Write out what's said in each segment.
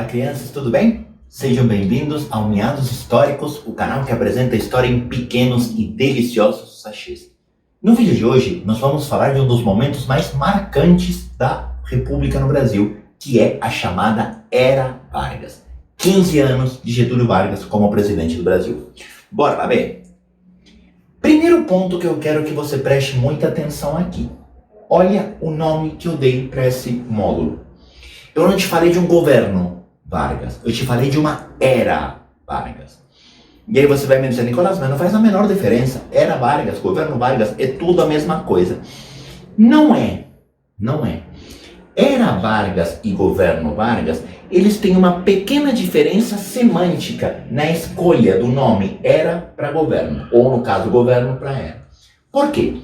crianças, tudo bem? Sejam bem-vindos ao Meados Históricos, o canal que apresenta a história em pequenos e deliciosos sachês. No vídeo de hoje, nós vamos falar de um dos momentos mais marcantes da República no Brasil, que é a chamada Era Vargas. 15 anos de Getúlio Vargas como presidente do Brasil. Bora lá ver? Primeiro ponto que eu quero que você preste muita atenção aqui. Olha o nome que eu dei para esse módulo. Eu não te falei de um governo Vargas, eu te falei de uma era Vargas. E aí você vai me dizer, Nicolás, mas não faz a menor diferença. Era Vargas, governo Vargas, é tudo a mesma coisa. Não é. Era Vargas e governo Vargas, eles têm uma pequena diferença semântica na escolha do nome era para governo, ou no caso governo para era. Por quê?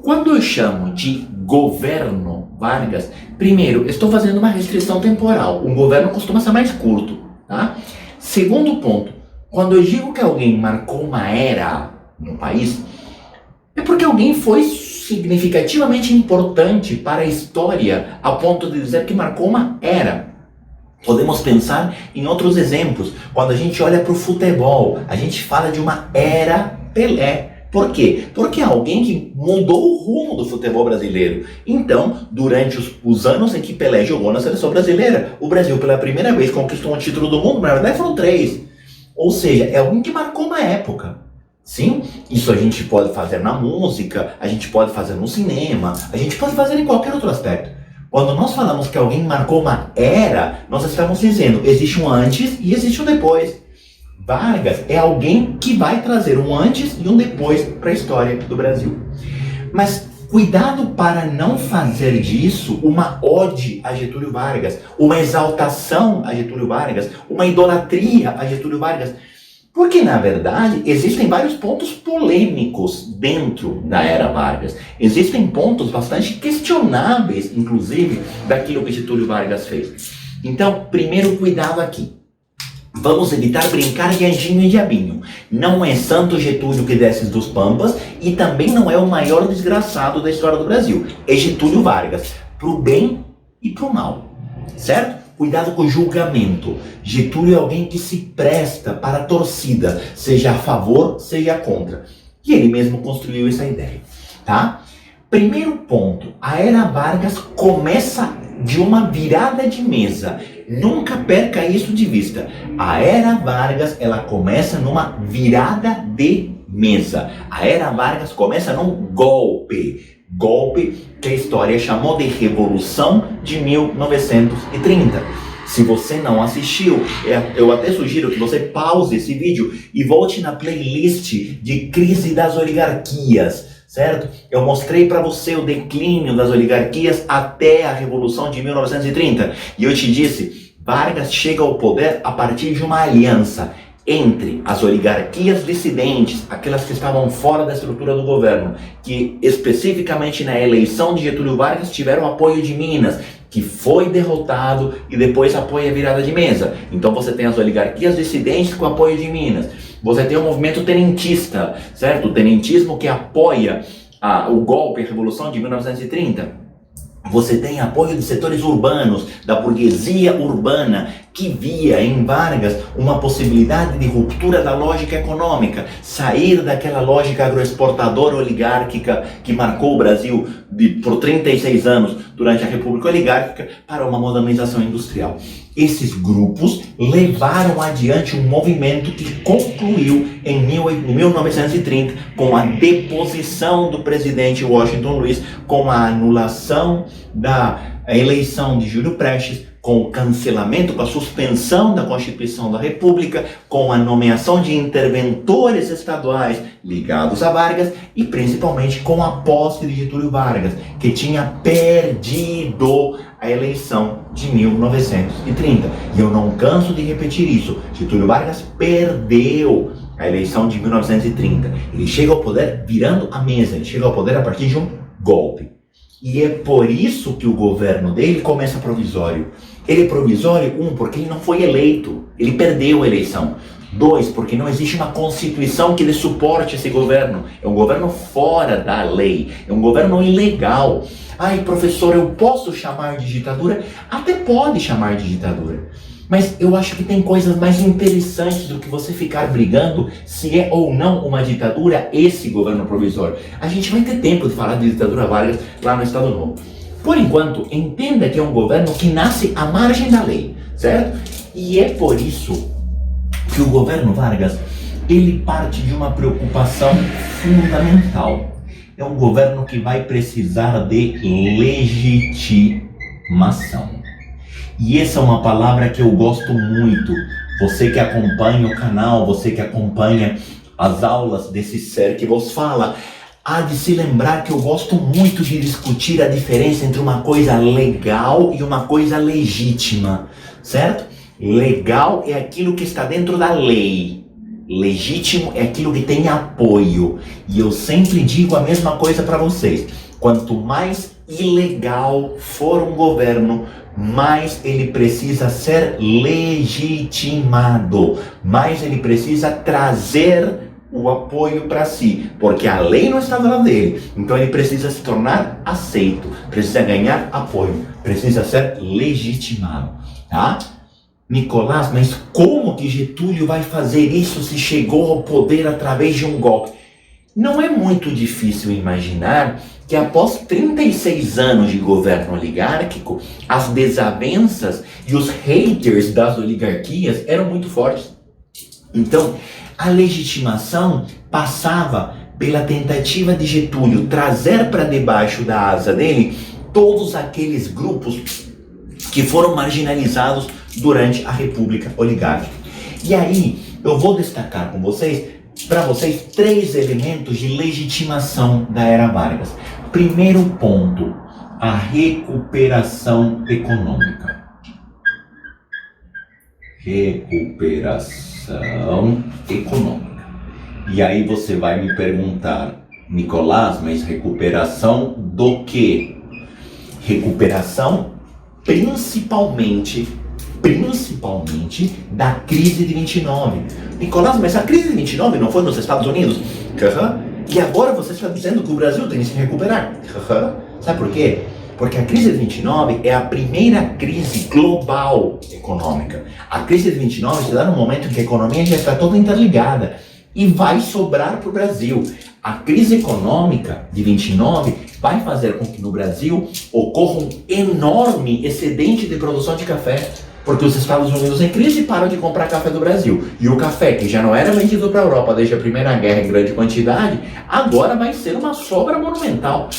Quando eu chamo de governo Vargas, primeiro, eu estou fazendo uma restrição temporal. Um governo costuma ser mais curto, tá? Segundo ponto, quando eu digo que alguém marcou uma era no país, é porque alguém foi significativamente importante para a história, a ponto de dizer que marcou uma era. Podemos pensar em outros exemplos. Quando a gente olha para o futebol, a gente fala de uma era Pelé. Por quê? Porque é alguém que mudou o rumo do futebol brasileiro. Então, durante os anos em que Pelé jogou na seleção brasileira, o Brasil pela primeira vez conquistou um título do mundo, na verdade foram 3. Ou seja, é alguém que marcou uma época. Sim, isso a gente pode fazer na música, a gente pode fazer no cinema, a gente pode fazer em qualquer outro aspecto. Quando nós falamos que alguém marcou uma era, nós estamos dizendo, existe um antes e existe um depois. Vargas é alguém que vai trazer um antes e um depois para a história do Brasil. Mas cuidado para não fazer disso uma ode a Getúlio Vargas, uma exaltação a Getúlio Vargas, uma idolatria a Getúlio Vargas. Porque, na verdade, existem vários pontos polêmicos dentro da era Vargas. Existem pontos bastante questionáveis, inclusive, daquilo que Getúlio Vargas fez. Então, primeiro cuidado aqui. Vamos evitar brincar de anjinho e diabinho. Não é Santo Getúlio que desce dos Pampas e também não é o maior desgraçado da história do Brasil. É Getúlio Vargas, pro bem e pro mal. Certo? Cuidado com o julgamento. Getúlio é alguém que se presta para a torcida, seja a favor, seja contra. E ele mesmo construiu essa ideia, tá? Primeiro ponto, a Era Vargas começa de uma virada de mesa. Nunca perca isso de vista. A Era Vargas, ela começa numa virada de mesa. A Era Vargas começa num golpe. Golpe que a história chamou de Revolução de 1930. Se você não assistiu, eu até sugiro que você pause esse vídeo e volte na playlist de Crise das Oligarquias, certo? Eu mostrei para você o declínio das oligarquias até a Revolução de 1930. E eu te disse, Vargas chega ao poder a partir de uma aliança entre as oligarquias dissidentes, aquelas que estavam fora da estrutura do governo, que especificamente na eleição de Getúlio Vargas tiveram apoio de Minas, que foi derrotado e depois apoia a virada de mesa. Então você tem as oligarquias dissidentes com apoio de Minas. Você tem o movimento tenentista, certo? O tenentismo que apoia o golpe, a Revolução de 1930. Você tem apoio de setores urbanos, da burguesia urbana, que via em Vargas uma possibilidade de ruptura da lógica econômica, sair daquela lógica agroexportadora oligárquica que marcou o Brasil por 36 anos durante a República Oligárquica para uma modernização industrial. Esses grupos levaram adiante um movimento que concluiu em 1930 com a deposição do presidente Washington Luiz, com a anulação da eleição de Júlio Prestes, com o cancelamento, com a suspensão da Constituição da República, com a nomeação de interventores estaduais ligados a Vargas e principalmente com a posse de Getúlio Vargas, que tinha perdido a eleição de 1930. E eu não canso de repetir isso. Getúlio Vargas perdeu a eleição de 1930. Ele chega ao poder virando a mesa, ele chega ao poder a partir de um golpe. E é por isso que o governo dele começa provisório. Ele é provisório, porque ele não foi eleito, ele perdeu a eleição. 2, porque não existe uma constituição que lhe suporte esse governo. É um governo fora da lei, é um governo ilegal. Ai, professor, eu posso chamar de ditadura? Até pode chamar de ditadura. Mas eu acho que tem coisas mais interessantes do que você ficar brigando se é ou não uma ditadura esse governo provisório. A gente vai ter tempo de falar de ditadura Vargas lá no Estado Novo. Por enquanto, entenda que é um governo que nasce à margem da lei, certo? E é por isso que o governo Vargas, ele parte de uma preocupação fundamental. É um governo que vai precisar de legitimação. E essa é uma palavra que eu gosto muito. Você que acompanha o canal, você que acompanha as aulas desse ser que vos fala, há de se lembrar que eu gosto muito de discutir a diferença entre uma coisa legal e uma coisa legítima, certo? Legal é aquilo que está dentro da lei. Legítimo é aquilo que tem apoio. E eu sempre digo a mesma coisa para vocês. Quanto mais ilegal for um governo, mais ele precisa ser legitimado. Mais ele precisa trazer o apoio para si. Porque a lei não está do lado dele. Então ele precisa se tornar aceito. Precisa ganhar apoio. Precisa ser legitimado. Tá? Nicolás, mas como que Getúlio vai fazer isso se chegou ao poder através de um golpe? Não é muito difícil imaginar que após 36 anos de governo oligárquico, as desavenças e os haters das oligarquias eram muito fortes. Então, a legitimação passava pela tentativa de Getúlio trazer para debaixo da asa dele todos aqueles grupos que foram marginalizados durante a República Oligárquica. E aí, eu vou destacar para vocês 3 elementos de legitimação da era Vargas. Primeiro ponto, a recuperação econômica. Recuperação econômica. E aí você vai me perguntar, Nicolás, mas recuperação do quê? Recuperação principalmente da crise de 29. Nicolás, mas a crise de 29 não foi nos Estados Unidos? E agora você está dizendo que o Brasil tem que se recuperar? Sabe por quê? Porque a crise de 29 é a primeira crise global econômica. A crise de 29 se dá no momento em que a economia já está toda interligada e vai sobrar para o Brasil. A crise econômica de 29 vai fazer com que no Brasil ocorra um enorme excedente de produção de café, porque os Estados Unidos em crise param de comprar café do Brasil. E o café, que já não era vendido para a Europa desde a Primeira Guerra em grande quantidade, agora vai ser uma sobra monumental.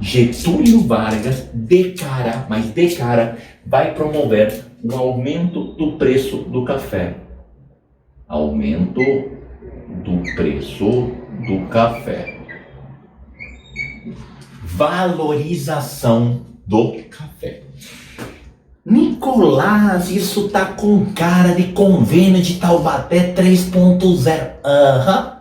Getúlio Vargas, de cara, vai promover um aumento do preço do café. Aumento do preço do café. Valorização do café. Nicolás, isso tá com cara de convênio de Taubaté 3.0.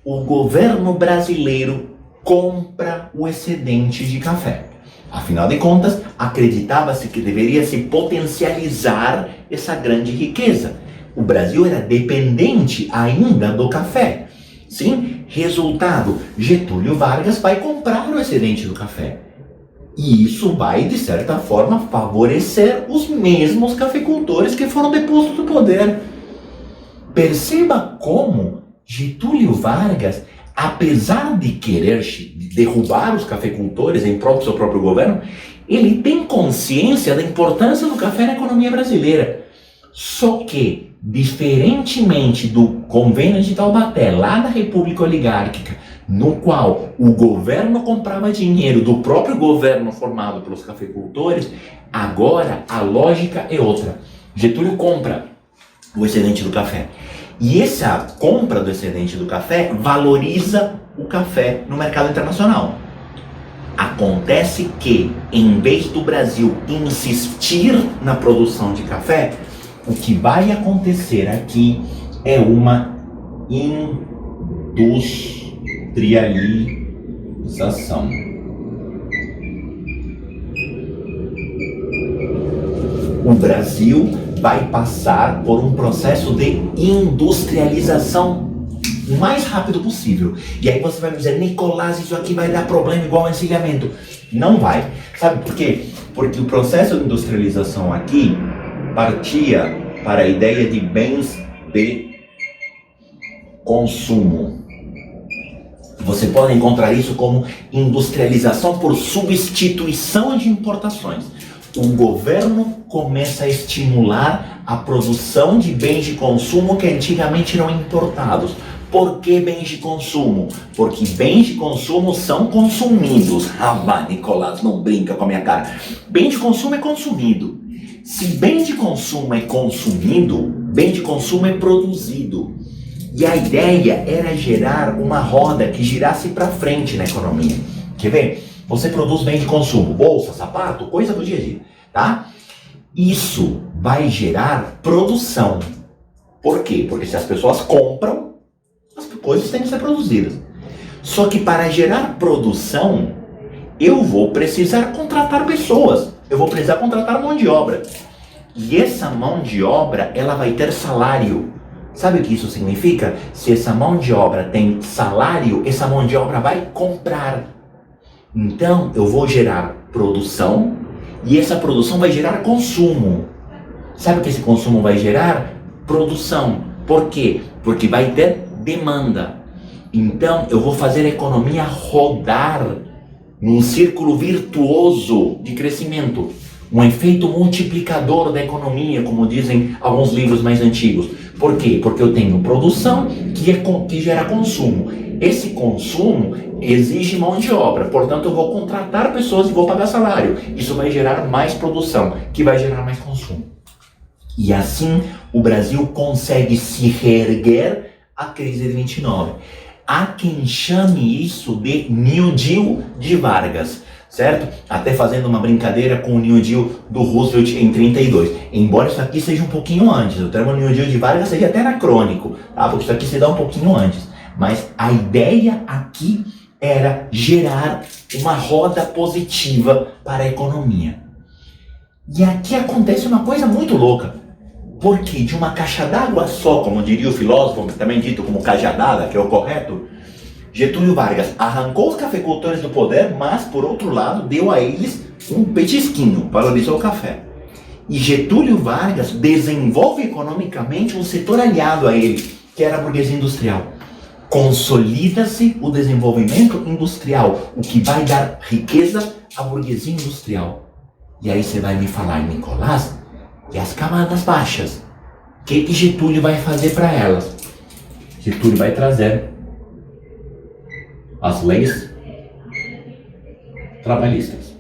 O governo brasileiro compra o excedente de café. Afinal de contas, acreditava-se que deveria se potencializar essa grande riqueza. O Brasil era dependente ainda do café. Sim, resultado, Getúlio Vargas vai comprar o excedente do café. E isso vai, de certa forma, favorecer os mesmos cafeicultores que foram depostos do poder. Perceba como Getúlio Vargas, apesar de querer derrubar os cafeicultores em prol do seu próprio governo, ele tem consciência da importância do café na economia brasileira. Só que, diferentemente do convênio de Taubaté, lá da República Oligárquica, no qual o governo comprava dinheiro do próprio governo formado pelos cafeicultores, agora a lógica é outra. Getúlio compra o excedente do café. E essa compra do excedente do café valoriza o café no mercado internacional. Acontece que, em vez do Brasil insistir na produção de café, o que vai acontecer aqui é uma industrialização. O Brasil vai passar por um processo de industrialização o mais rápido possível. E aí você vai me dizer, Nicolás, isso aqui vai dar problema igual ao encilhamento. Não vai. Sabe por quê? Porque o processo de industrialização aqui partia para a ideia de bens de consumo. Você pode encontrar isso como industrialização por substituição de importações. O governo começa a estimular a produção de bens de consumo que antigamente eram importados. Por que bens de consumo? Porque bens de consumo são consumidos. Ah, vai, Nicolás, não brinca com a minha cara. Bem de consumo é consumido. Se bem de consumo é consumido, bem de consumo é produzido. E a ideia era gerar uma roda que girasse para frente na economia. Quer ver? Você produz bem de consumo, bolsa, sapato, coisa do dia a dia, tá? Isso vai gerar produção. Por quê? Porque se as pessoas compram, as coisas têm que ser produzidas. Só que para gerar produção, eu vou precisar contratar pessoas. Eu vou precisar contratar mão de obra. E essa mão de obra, ela vai ter salário. Sabe o que isso significa? Se essa mão de obra tem salário, essa mão de obra vai comprar. Então, eu vou gerar produção e essa produção vai gerar consumo. Sabe o que esse consumo vai gerar? Produção. Por quê? Porque vai ter demanda. Então, eu vou fazer a economia rodar num círculo virtuoso de crescimento. Um efeito multiplicador da economia, como dizem alguns livros mais antigos. Por quê? Porque eu tenho produção que gera consumo. Esse consumo exige mão de obra, portanto eu vou contratar pessoas e vou pagar salário. Isso vai gerar mais produção, que vai gerar mais consumo. E assim o Brasil consegue se reerguer à crise de 29. Há quem chame isso de New Deal de Vargas, certo? Até fazendo uma brincadeira com o New Deal do Roosevelt em 32. Embora isso aqui seja um pouquinho antes, o termo New Deal de Vargas seja até anacrônico, tá? Porque isso aqui se dá um pouquinho antes. Mas a ideia aqui era gerar uma roda positiva para a economia. E aqui acontece uma coisa muito louca. Porque de uma caixa d'água só, como diria o filósofo, também dito como cajadada, que é o correto, Getúlio Vargas arrancou os cafeicultores do poder, mas, por outro lado, deu a eles um petisquinho, valorizou o café. E Getúlio Vargas desenvolve economicamente um setor aliado a ele, que era a burguesia industrial. Consolida-se o desenvolvimento industrial, o que vai dar riqueza à burguesia industrial. E aí você vai me falar, Nicolás, e as camadas baixas? O que Getúlio vai fazer para elas? Getúlio vai trazer as leis trabalhistas.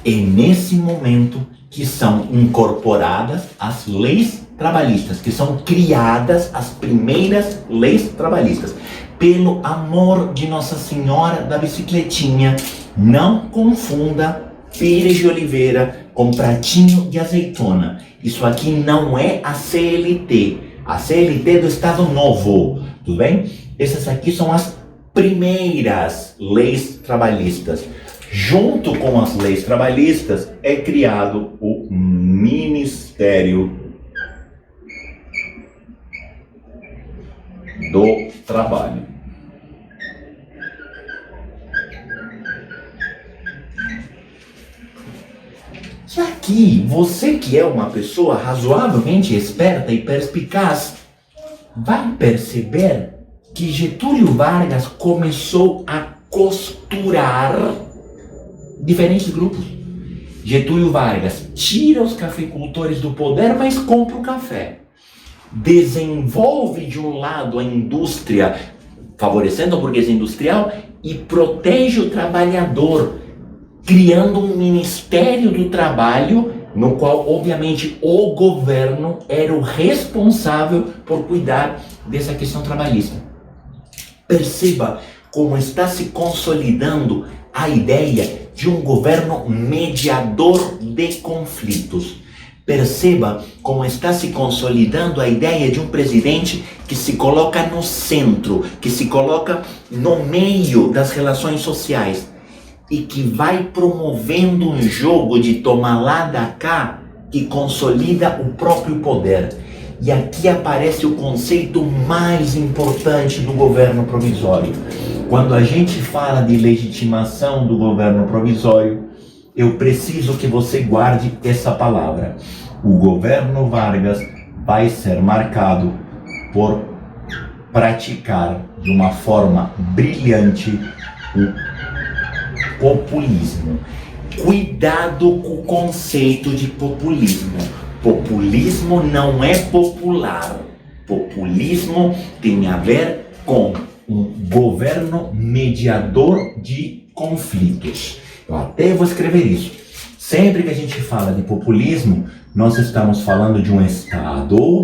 É nesse momento que são incorporadas as leis trabalhistas, que são criadas as primeiras leis trabalhistas. Pelo amor de Nossa Senhora da Bicicletinha, não confunda Pires de Oliveira com pratinho de azeitona. Isso aqui não é a CLT. A CLT do Estado Novo, tudo bem? Essas aqui são as primeiras leis trabalhistas. Junto com as leis trabalhistas é criado o Ministério do Trabalho. E aqui, você que é uma pessoa razoavelmente esperta e perspicaz, vai perceber que Getúlio Vargas começou a costurar diferentes grupos. Getúlio Vargas tira os cafeicultores do poder, mas compra o café. Desenvolve de um lado a indústria, favorecendo a burguesia industrial, e protege o trabalhador, criando um Ministério do Trabalho, no qual, obviamente, o governo era o responsável por cuidar dessa questão trabalhista. Perceba como está se consolidando a ideia de um governo mediador de conflitos. Perceba como está se consolidando a ideia de um presidente que se coloca no centro, que se coloca no meio das relações sociais e que vai promovendo um jogo de tomar lá da cá que consolida o próprio poder. E aqui aparece o conceito mais importante do governo provisório. Quando a gente fala de legitimação do governo provisório, eu preciso que você guarde essa palavra. O governo Vargas vai ser marcado por praticar de uma forma brilhante o populismo. Cuidado com o conceito de populismo. Populismo não é popular. Populismo tem a ver com um governo mediador de conflitos. Eu até vou escrever isso. Sempre que a gente fala de populismo, nós estamos falando de um Estado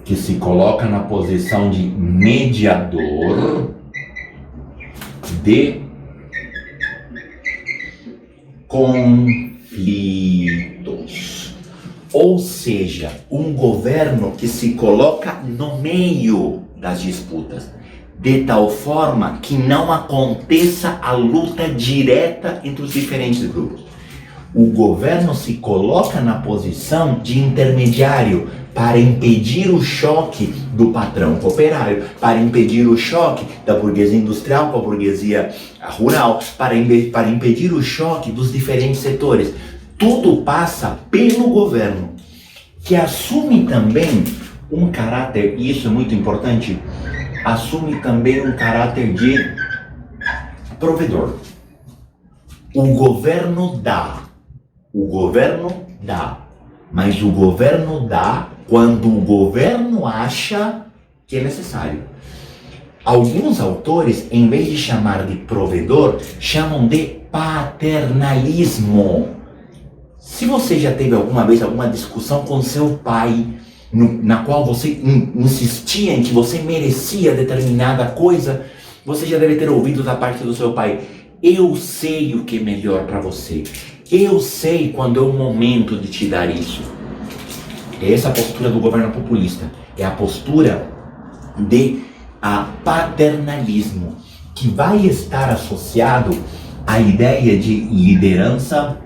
que se coloca na posição de mediador de conflitos. Ou seja, um governo que se coloca no meio das disputas, de tal forma que não aconteça a luta direta entre os diferentes grupos. O governo se coloca na posição de intermediário para impedir o choque do patrão com o operário, para impedir o choque da burguesia industrial com a burguesia rural, para impedir o choque dos diferentes setores. Tudo passa pelo governo, que assume também um caráter, e isso é muito importante, assume também um caráter de provedor. O governo dá, mas o governo dá quando o governo acha que é necessário. Alguns autores, em vez de chamar de provedor, chamam de paternalismo. Se você já teve alguma vez alguma discussão com seu pai, na qual você insistia em que você merecia determinada coisa, você já deve ter ouvido da parte do seu pai: eu sei o que é melhor para você. Eu sei quando é o momento de te dar isso. É essa a postura do governo populista. É a postura de paternalismo, que vai estar associado à ideia de liderança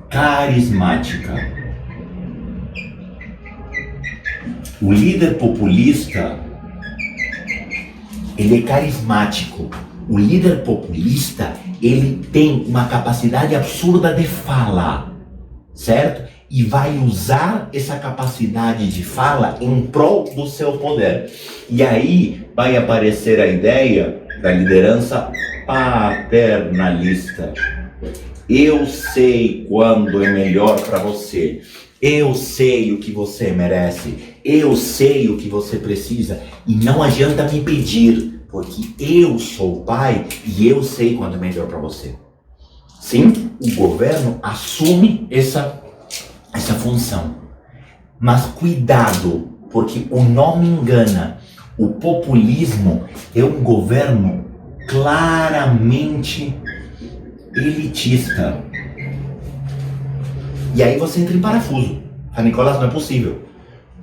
carismática. O líder populista, ele é carismático. O líder populista, ele tem uma capacidade absurda de fala, certo? E vai usar essa capacidade de fala em prol do seu poder. E aí vai aparecer a ideia da liderança paternalista. Eu sei quando é melhor para você. Eu sei o que você merece. Eu sei o que você precisa. E não adianta me pedir, porque eu sou o pai e eu sei quando é melhor para você. Sim, o governo assume essa função. Mas cuidado, porque o nome engana. O populismo é um governo claramente elitista. E aí você entra em parafuso. Fala, Nicolás, não é possível.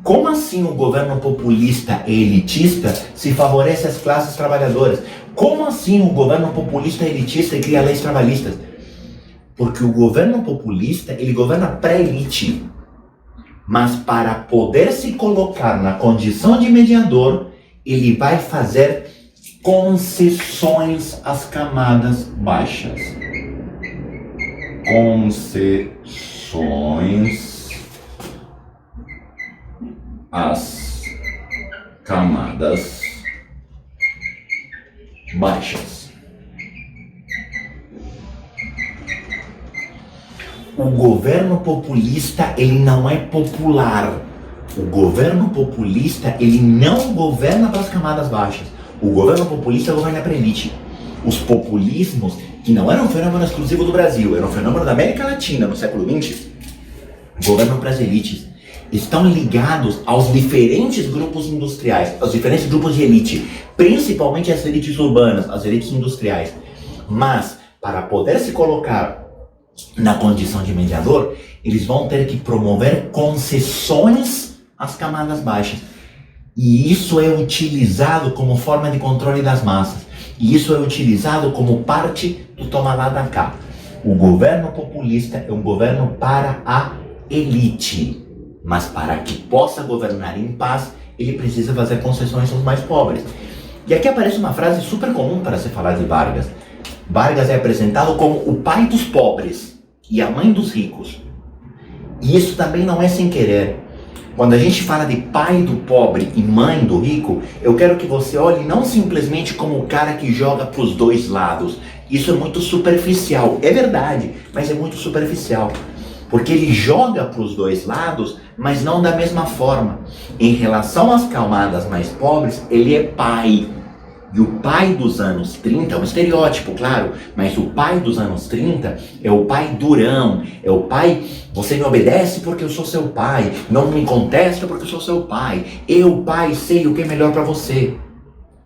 Como assim o governo populista é elitista se favorece as classes trabalhadoras? Como assim o governo populista é elitista e cria leis trabalhistas? Porque o governo populista, ele governa para a elite. Mas para poder se colocar na condição de mediador, ele vai fazer concessões às camadas baixas. Concessões às camadas baixas. O governo populista, ele não é popular. O governo populista, ele não governa para as camadas baixas. O governo populista governa para a elite. Os populismos, que não eram um fenômeno exclusivo do Brasil, era um fenômeno da América Latina no século XX, governam para as elites. Estão ligados aos diferentes grupos industriais, aos diferentes grupos de elite, principalmente as elites urbanas, as elites industriais. Mas, para poder se colocar na condição de mediador, eles vão ter que promover concessões às camadas baixas. E isso é utilizado como forma de controle das massas. E isso é utilizado como parte do toma lá da cá. O governo populista é um governo para a elite, mas para que possa governar em paz, ele precisa fazer concessões aos mais pobres. E aqui aparece uma frase super comum para se falar de Vargas. Vargas é apresentado como o pai dos pobres e a mãe dos ricos. E isso também não é sem querer. Quando a gente fala de pai do pobre e mãe do rico, eu quero que você olhe não simplesmente como o cara que joga para os dois lados. Isso é muito superficial. É verdade, mas é muito superficial. Porque ele joga para os dois lados, mas não da mesma forma. Em relação às camadas mais pobres, ele é pai. E o pai dos anos 30, é um estereótipo, claro, mas o pai dos anos 30 é o pai durão, é o pai, você me obedece porque eu sou seu pai, não me contesta porque eu sou seu pai, eu, pai, sei o que é melhor para você.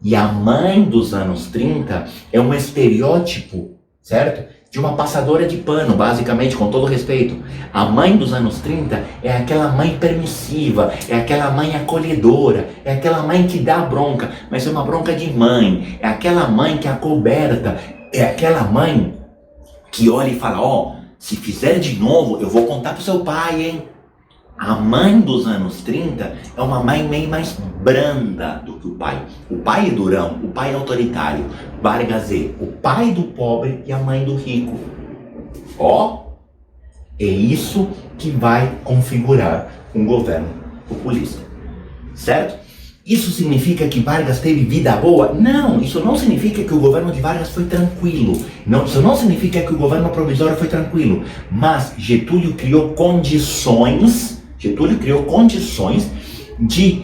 E a mãe dos anos 30 é um estereótipo, certo? De uma passadora de pano, basicamente, com todo respeito. A mãe dos anos 30 é aquela mãe permissiva, é aquela mãe acolhedora, é aquela mãe que dá bronca, mas é uma bronca de mãe, é aquela mãe que é acoberta, é aquela mãe que olha e fala, ó, se fizer de novo, eu vou contar pro seu pai, hein? A mãe dos anos 30 é uma mãe meio mais branda do que o pai. O pai é durão, o pai é autoritário. Vargas é o pai do pobre e a mãe do rico. Ó, é isso que vai configurar um governo populista. Certo? Isso significa que Vargas teve vida boa? Não, isso não significa que o governo de Vargas foi tranquilo. Não, isso não significa que o governo provisório foi tranquilo. Mas Getúlio criou condições de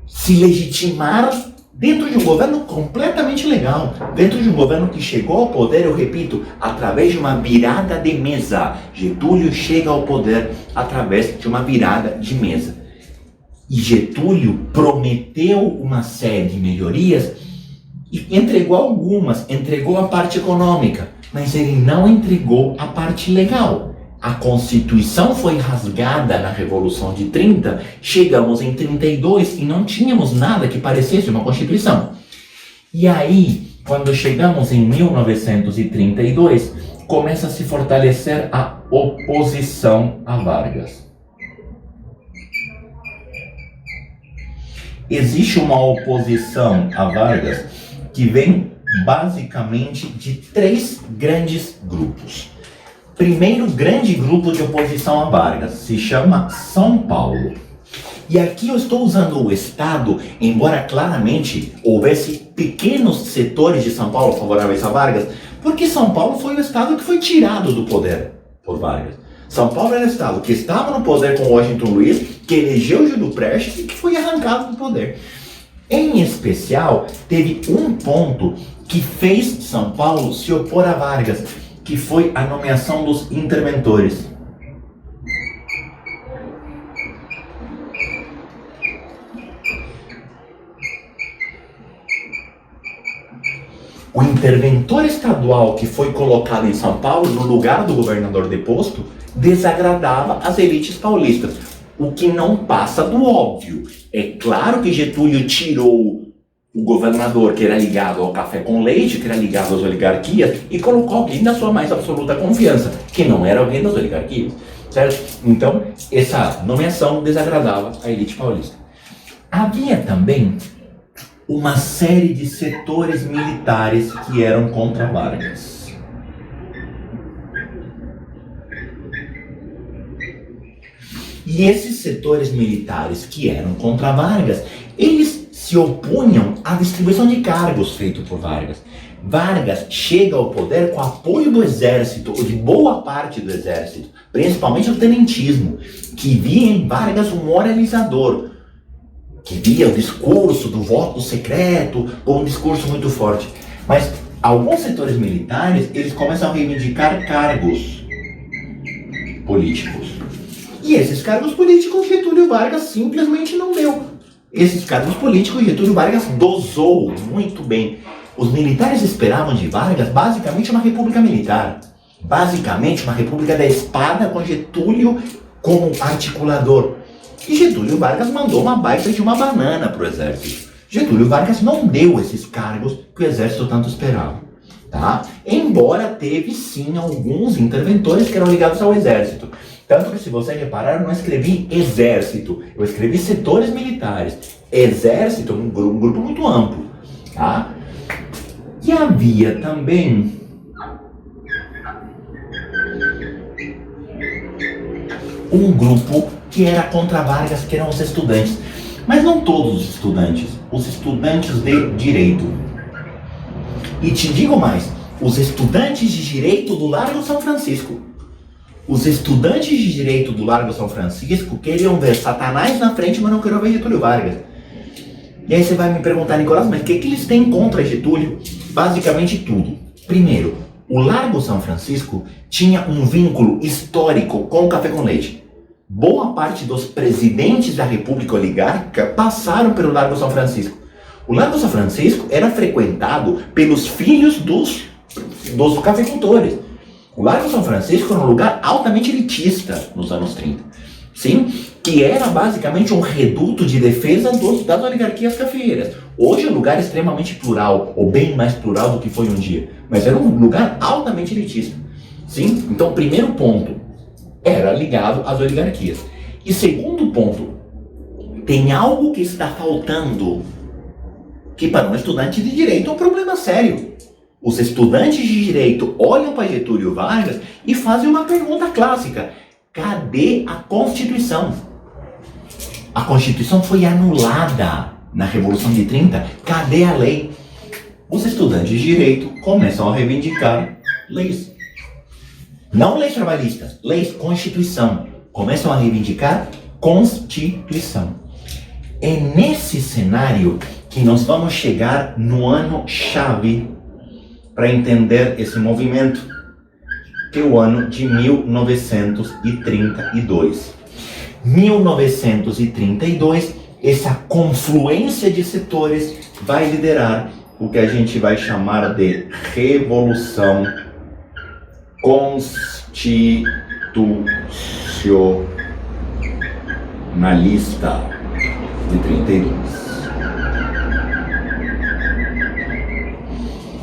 se legitimar dentro de um governo completamente legal, dentro de um governo que chegou ao poder, eu repito, através de uma virada de mesa. Getúlio chega ao poder através de uma virada de mesa. E Getúlio prometeu uma série de melhorias e entregou algumas, entregou a parte econômica, mas ele não entregou a parte legal. A Constituição foi rasgada na Revolução de 30, chegamos em 32 e não tínhamos nada que parecesse uma Constituição. E aí, quando chegamos em 1932, começa a se fortalecer a oposição a Vargas. Existe uma oposição a Vargas que vem basicamente de três grandes grupos. Primeiro grande grupo de oposição a Vargas se chama São Paulo. E aqui eu estou usando o Estado, embora claramente houvesse pequenos setores de São Paulo favoráveis a Vargas, porque São Paulo foi o Estado que foi tirado do poder por Vargas. São Paulo era o Estado que estava no poder com Washington Luiz, que elegeu Júlio Prestes e que foi arrancado do poder. Em especial, teve um ponto que fez São Paulo se opor a Vargas, que foi a nomeação dos interventores. O interventor estadual que foi colocado em São Paulo, no lugar do governador deposto, desagradava as elites paulistas, o que não passa do óbvio. É claro que Getúlio tirou o governador que era ligado ao café com leite, que era ligado às oligarquias, e colocou alguém da sua mais absoluta confiança, que não era alguém das oligarquias, certo? Então, essa nomeação desagradava a elite paulista. Havia também uma série de setores militares que eram contra Vargas. E esses setores militares que eram contra Vargas, eles se opunham à distribuição de cargos feito por Vargas. Vargas chega ao poder com apoio do exército, ou de boa parte do exército, principalmente o tenentismo, que via em Vargas um moralizador, que via o discurso do voto secreto como um discurso muito forte. Mas alguns setores militares, eles começam a reivindicar cargos políticos. E esses cargos políticos Getúlio Vargas simplesmente não deu. Esses cargos políticos Getúlio Vargas dosou muito bem. Os militares esperavam de Vargas basicamente uma república militar. Basicamente uma república da espada com Getúlio como articulador. E Getúlio Vargas mandou uma baita de uma banana para o exército. Getúlio Vargas não deu esses cargos que o exército tanto esperava. tá? Embora teve sim alguns interventores que eram ligados ao exército. Tanto que, se você reparar, eu não escrevi exército, eu escrevi setores militares. Exército, um grupo muito amplo, tá? E havia também um grupo que era contra Vargas, que eram os estudantes. Mas não todos os estudantes de direito. E te digo mais, os estudantes de direito do Largo São Francisco. Os estudantes de direito do Largo São Francisco queriam ver Satanás na frente, mas não queriam ver Getúlio Vargas. E aí você vai me perguntar, Nicolás, mas o que eles têm contra Getúlio? Basicamente tudo. Primeiro, o Largo São Francisco tinha um vínculo histórico com o café com leite. Boa parte dos presidentes da República Oligárquica passaram pelo Largo São Francisco. O Largo São Francisco era frequentado pelos filhos dos cafeicultores. O Largo São Francisco era um lugar altamente elitista nos anos 30. Sim, que era basicamente um reduto de defesa das oligarquias cafeeiras. Hoje é um lugar extremamente plural, ou bem mais plural do que foi um dia. Mas era um lugar altamente elitista. Sim, então o primeiro ponto era ligado às oligarquias. E segundo ponto, tem algo que está faltando, que para um estudante de direito é um problema sério. Os estudantes de direito olham para Getúlio Vargas e fazem uma pergunta clássica: cadê a Constituição? A Constituição foi anulada na Revolução de 30. Cadê a lei? Os estudantes de direito começam a reivindicar leis. Não leis trabalhistas, leis, Constituição. Começam a reivindicar Constituição. É nesse cenário que nós vamos chegar no ano-chave para entender esse movimento, que é o ano de 1932. 1932, essa confluência de setores vai liderar o que a gente vai chamar de Revolução Constitucionalista de 32.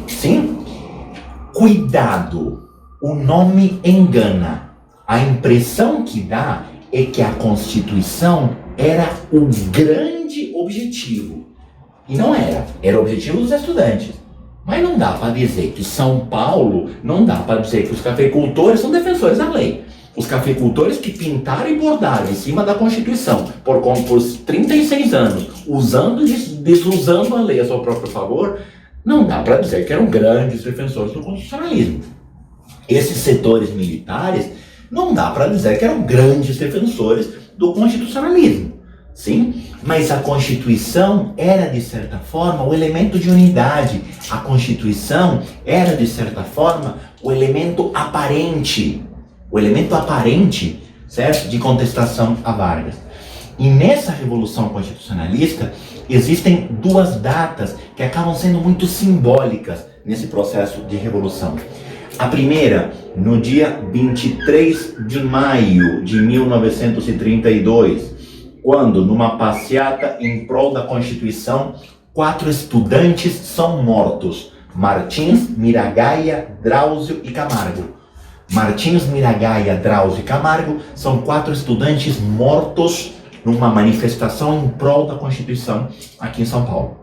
Sim? Cuidado, o nome engana. A impressão que dá é que a Constituição era o grande objetivo. E não era. Era o objetivo dos estudantes. Mas não dá para dizer que São Paulo, não dá para dizer que os cafeicultores são defensores da lei. Os cafeicultores que pintaram e bordaram em cima da Constituição por 36 anos, usando e desusando a lei a seu próprio favor, não dá para dizer que eram grandes defensores do constitucionalismo. Esses setores militares, não dá para dizer que eram grandes defensores do constitucionalismo. Sim? Mas a Constituição era, de certa forma, o elemento de unidade. A Constituição era, de certa forma, o elemento aparente. O elemento aparente, certo? De contestação a Vargas. E nessa Revolução Constitucionalista, existem duas datas que acabam sendo muito simbólicas nesse processo de revolução. A primeira, no dia 23 de maio de 1932, quando, numa passeata em prol da Constituição, 4 estudantes são mortos: Martins, Miragaia, Drauzio e Camargo. Martins, Miragaia, Drauzio e Camargo são 4 estudantes mortos numa manifestação em prol da Constituição aqui em São Paulo.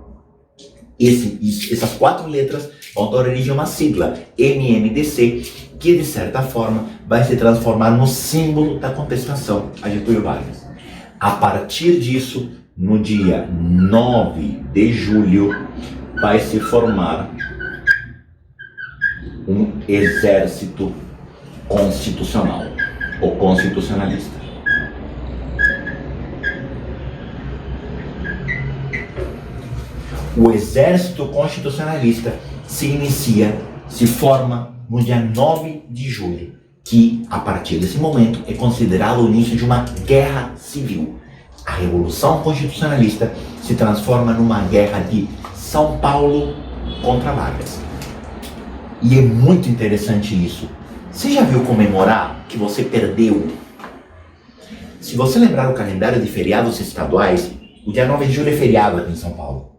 Essas 4 letras vão dar origem a uma sigla, MMDC, que de certa forma vai se transformar no símbolo da contestação a Getúlio Vargas. A partir disso, no dia 9 de julho, vai se formar um exército constitucional, ou constitucionalista. O exército constitucionalista se forma no dia 9 de julho, que, a partir desse momento, é considerado o início de uma guerra civil. A Revolução Constitucionalista se transforma numa guerra de São Paulo contra Vargas. E é muito interessante isso. Você já viu comemorar que você perdeu? Se você lembrar o calendário de feriados estaduais, o dia 9 de julho é feriado aqui em São Paulo.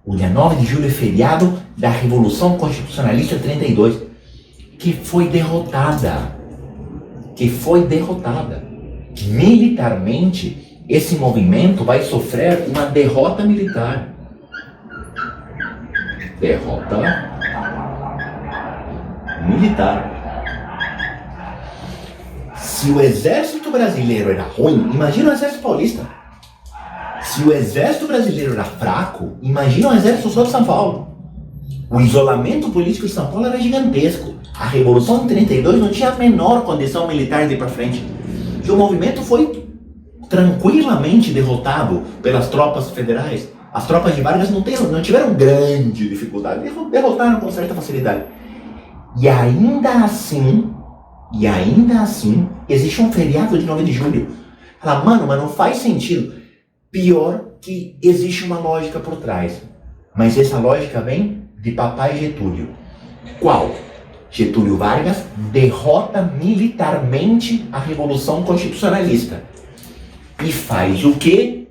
O dia 9 de julho é feriado da Revolução Constitucionalista 32, que foi derrotada. Militarmente, esse movimento vai sofrer uma derrota militar. Derrota militar. Se o exército brasileiro era ruim, imagina o exército paulista. Se o exército brasileiro era fraco, imagina o exército só de São Paulo. O isolamento político de São Paulo era gigantesco. A Revolução de 32 não tinha a menor condição militar de ir para frente. E o movimento foi tranquilamente derrotado pelas tropas federais. As tropas de Vargas não tiveram grande dificuldade, derrotaram com certa facilidade. E ainda assim, existe um feriado de 9 de julho. Fala, mano, mas não faz sentido. Pior que existe uma lógica por trás. Mas essa lógica vem de papai Getúlio. Qual? Getúlio Vargas derrota militarmente a Revolução Constitucionalista. E faz o quê?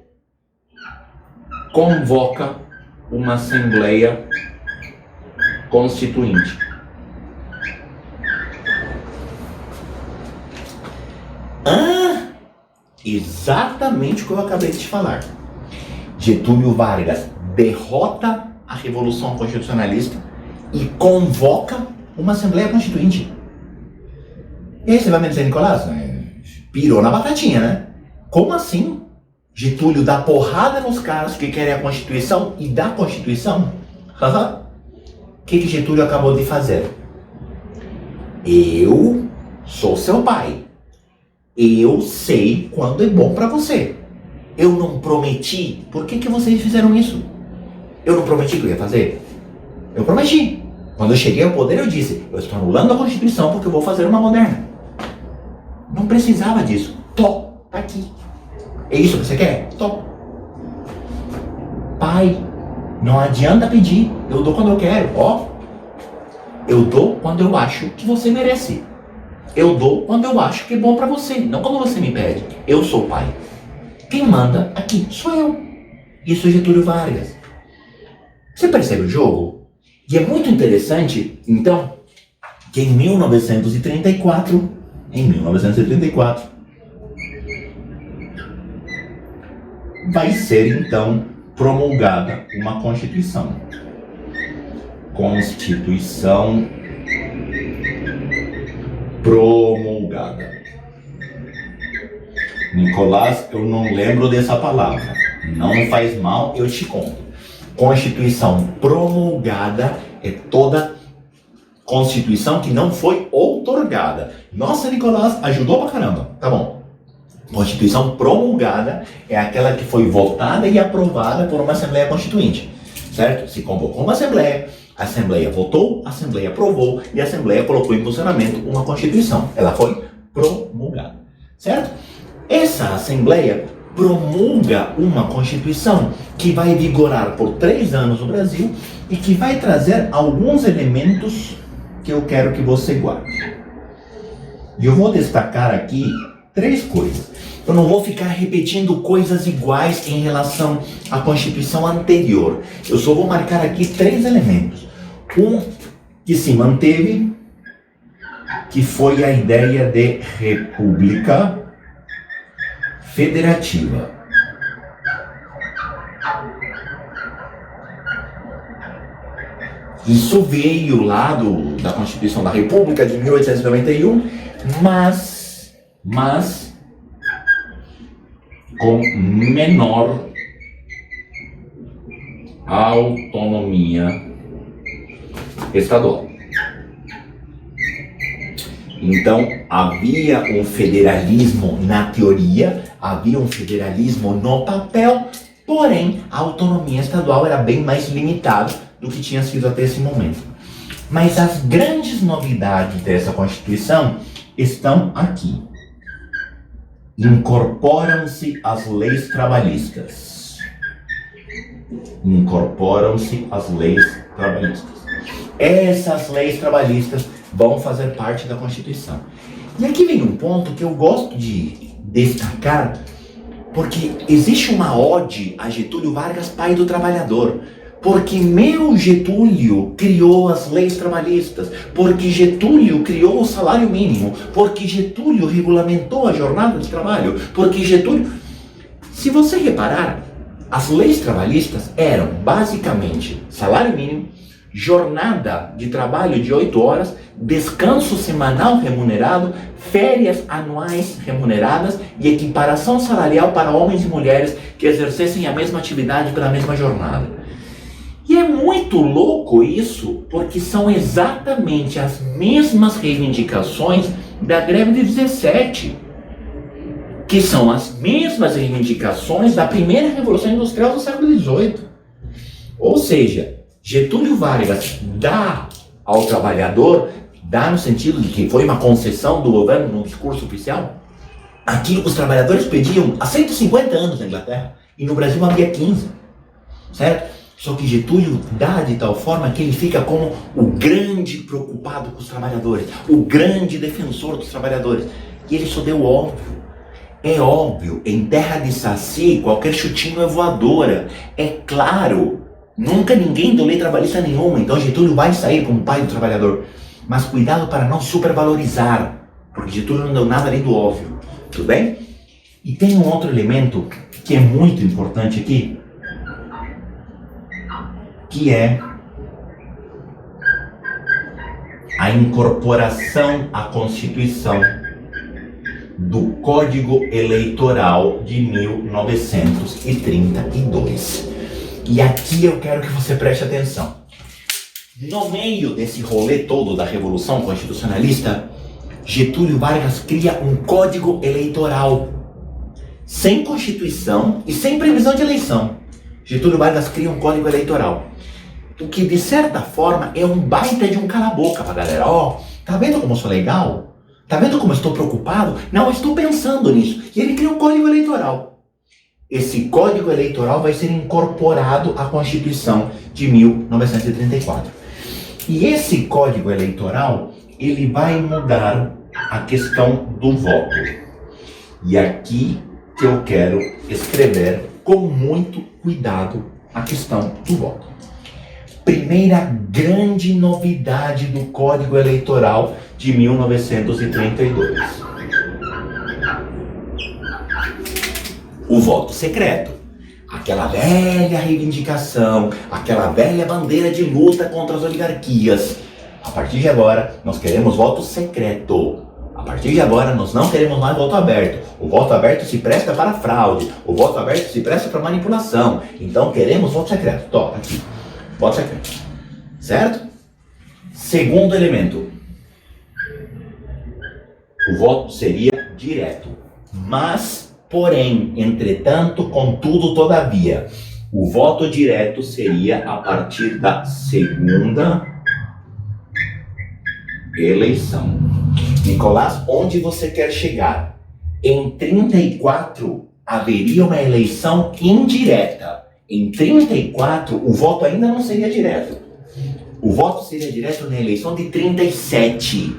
Convoca uma Assembleia Constituinte. Exatamente o que eu acabei de te falar. Getúlio Vargas derrota a Revolução Constitucionalista e convoca uma Assembleia Constituinte. E aí você vai me dizer, Nicolás, pirou na batatinha, né? Como assim? Getúlio dá porrada nos caras que querem a Constituição e dá a Constituição? O que Getúlio acabou de fazer? Eu sou seu pai. Eu sei quando é bom pra você. Eu não prometi. Por que vocês fizeram isso? Eu não prometi que eu ia fazer? Eu prometi. Quando eu cheguei ao poder, eu disse, eu estou anulando a Constituição porque eu vou fazer uma moderna. Não precisava disso. Tá aqui. É isso que você quer? Pai, não adianta pedir. Eu dou quando eu quero. Eu dou quando eu acho que você merece. Eu dou quando eu acho que é bom pra você, não quando você me pede. Eu sou o pai. Quem manda aqui sou eu. Isso é Getúlio Vargas. Você percebe o jogo? E é muito interessante, então, que em 1934, vai ser, então, promulgada uma Constituição. Constituição promulgada. Nicolás, eu não lembro dessa palavra. Não faz mal, eu te conto. Constituição promulgada é toda Constituição que não foi outorgada. Nossa, Nicolás, ajudou pra caramba. Tá bom. Constituição promulgada é aquela que foi votada e aprovada por uma Assembleia Constituinte. Certo? Se convocou uma Assembleia, a Assembleia votou, a Assembleia aprovou e a Assembleia colocou em funcionamento uma Constituição. Ela foi promulgada. Certo? Essa Assembleia promulga uma Constituição que vai vigorar por 3 anos no Brasil e que vai trazer alguns elementos que eu quero que você guarde. E eu vou destacar aqui 3 coisas. Eu não vou ficar repetindo coisas iguais em relação à Constituição anterior. Eu só vou marcar aqui 3 elementos. Um que se manteve, que foi a ideia de república federativa. Isso veio lá da Constituição da República de 1891, mas com menor autonomia estadual. Então, havia um federalismo na teoria, havia um federalismo no papel, porém, a autonomia estadual era bem mais limitada do que tinha sido até esse momento. Mas as grandes novidades dessa Constituição estão aqui. Incorporam-se as leis trabalhistas. Essas leis trabalhistas vão fazer parte da Constituição. E aqui vem um ponto que eu gosto de destacar, porque existe uma ode a Getúlio Vargas, pai do trabalhador. Porque meu Getúlio criou as leis trabalhistas, porque Getúlio criou o salário mínimo, porque Getúlio regulamentou a jornada de trabalho, porque Getúlio... Se você reparar, as leis trabalhistas eram basicamente salário mínimo, jornada de trabalho de 8 horas, descanso semanal remunerado, férias anuais remuneradas e equiparação salarial para homens e mulheres que exercessem a mesma atividade pela mesma jornada. E é muito louco isso, porque são exatamente as mesmas reivindicações da greve de 17, que são as mesmas reivindicações da primeira Revolução Industrial do século XVIII. Ou seja, Getúlio Vargas dá ao trabalhador, dá no sentido de que foi uma concessão do governo no discurso oficial, aquilo que os trabalhadores pediam há 150 anos na Inglaterra, e no Brasil havia 15, certo? Só que Getúlio dá de tal forma que ele fica como o grande preocupado com os trabalhadores, o grande defensor dos trabalhadores. E ele só deu óbvio. É óbvio, em terra de saci, qualquer chutinho é voadora. É claro, nunca ninguém deu lei trabalhista nenhuma, então Getúlio vai sair como pai do trabalhador. Mas cuidado para não supervalorizar, porque Getúlio não deu nada além do óbvio. Tudo bem? E tem um outro elemento que é muito importante aqui, que é a incorporação à Constituição do Código Eleitoral de 1932. E aqui eu quero que você preste atenção. No meio desse rolê todo da Revolução Constitucionalista, Getúlio Vargas cria um Código Eleitoral sem Constituição e sem previsão de eleição. Getúlio Vargas cria um Código Eleitoral, o que de certa forma é um baita de um cala-boca pra galera. Ó, tá vendo como eu sou legal? Tá vendo como eu estou preocupado? Não, eu estou pensando nisso. E ele cria um Código Eleitoral. Esse Código Eleitoral vai ser incorporado à Constituição de 1934. E esse Código Eleitoral, ele vai mudar a questão do voto. E aqui que eu quero escrever com muito cuidado a questão do voto. Primeira grande novidade do Código Eleitoral de 1932. O voto secreto. Aquela velha reivindicação, aquela velha bandeira de luta contra as oligarquias. A partir de agora, nós queremos voto secreto. A partir de agora, nós não queremos mais voto aberto. O voto aberto se presta para fraude. O voto aberto se presta para manipulação. Então, queremos voto secreto. Toma, aqui. Voto secreto. Certo? Segundo elemento. O voto seria direto. Mas, porém, entretanto, contudo, todavia, o voto direto seria a partir da segunda eleição. Nicolás, onde você quer chegar? Em 34 haveria uma eleição indireta. Em 34 o voto ainda não seria direto. O voto seria direto na eleição de 37.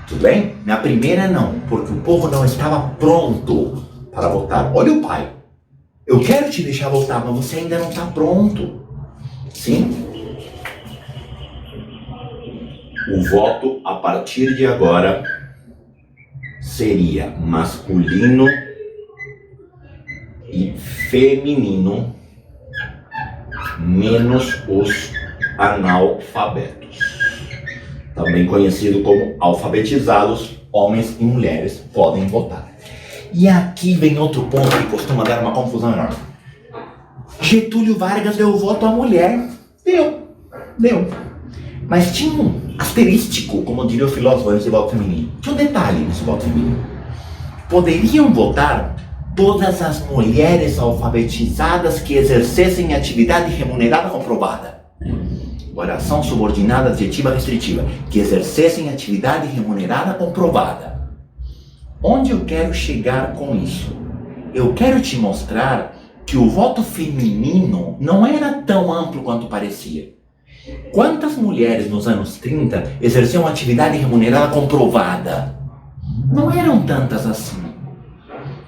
Tudo bem? Na primeira não, porque o povo não estava pronto para votar. Olha o pai. Eu quero te deixar votar, mas você ainda não está pronto. Sim? O voto, a partir de agora, seria masculino e feminino, menos os analfabetos. Também conhecido como alfabetizados, homens e mulheres podem votar. E aqui vem outro ponto que costuma dar uma confusão enorme. Getúlio Vargas deu voto à mulher. Deu. Mas tinha um asterístico, como diria o filósofo, nesse voto feminino. Tinha um detalhe nesse voto feminino. Poderiam votar todas as mulheres alfabetizadas que exercessem atividade remunerada comprovada. Oração subordinada adjetiva restritiva. Que exercessem atividade remunerada comprovada. Onde eu quero chegar com isso? Eu quero te mostrar que o voto feminino não era tão amplo quanto parecia. Quantas mulheres nos anos 30 exerciam atividade remunerada comprovada? Não eram tantas assim,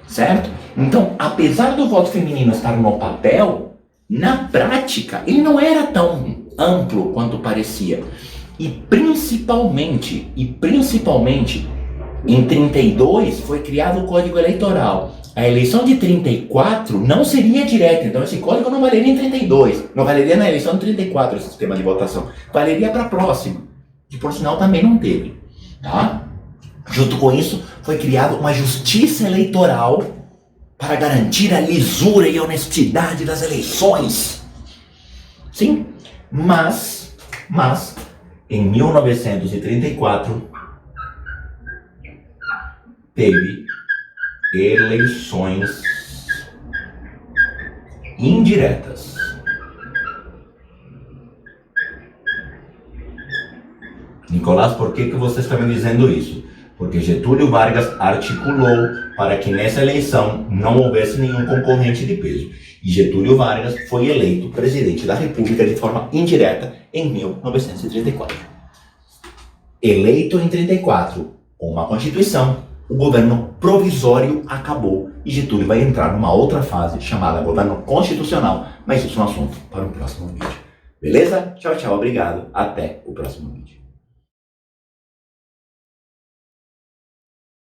certo? Então, apesar do voto feminino estar no papel, Na prática, ele não era tão amplo quanto parecia. E principalmente, em 32 foi criado o Código Eleitoral. A eleição de 34 não seria direta, então esse código não valeria em 32, não valeria na eleição de 34 esse sistema de votação, valeria para a próxima, que por sinal também não teve. Tá? Junto com isso, foi criada uma justiça eleitoral para garantir a lisura e a honestidade das eleições. Sim, mas em 1934 teve eleições indiretas. Nicolás, por que você está me dizendo isso? Porque Getúlio Vargas articulou para que nessa eleição não houvesse nenhum concorrente de peso. E Getúlio Vargas foi eleito presidente da República de forma indireta em 1934. Eleito em 34, com uma Constituição, o governo provisório acabou e Getúlio vai entrar numa outra fase chamada governo constitucional, mas isso é um assunto para o próximo vídeo. Beleza? Tchau, tchau, obrigado. Até o próximo vídeo.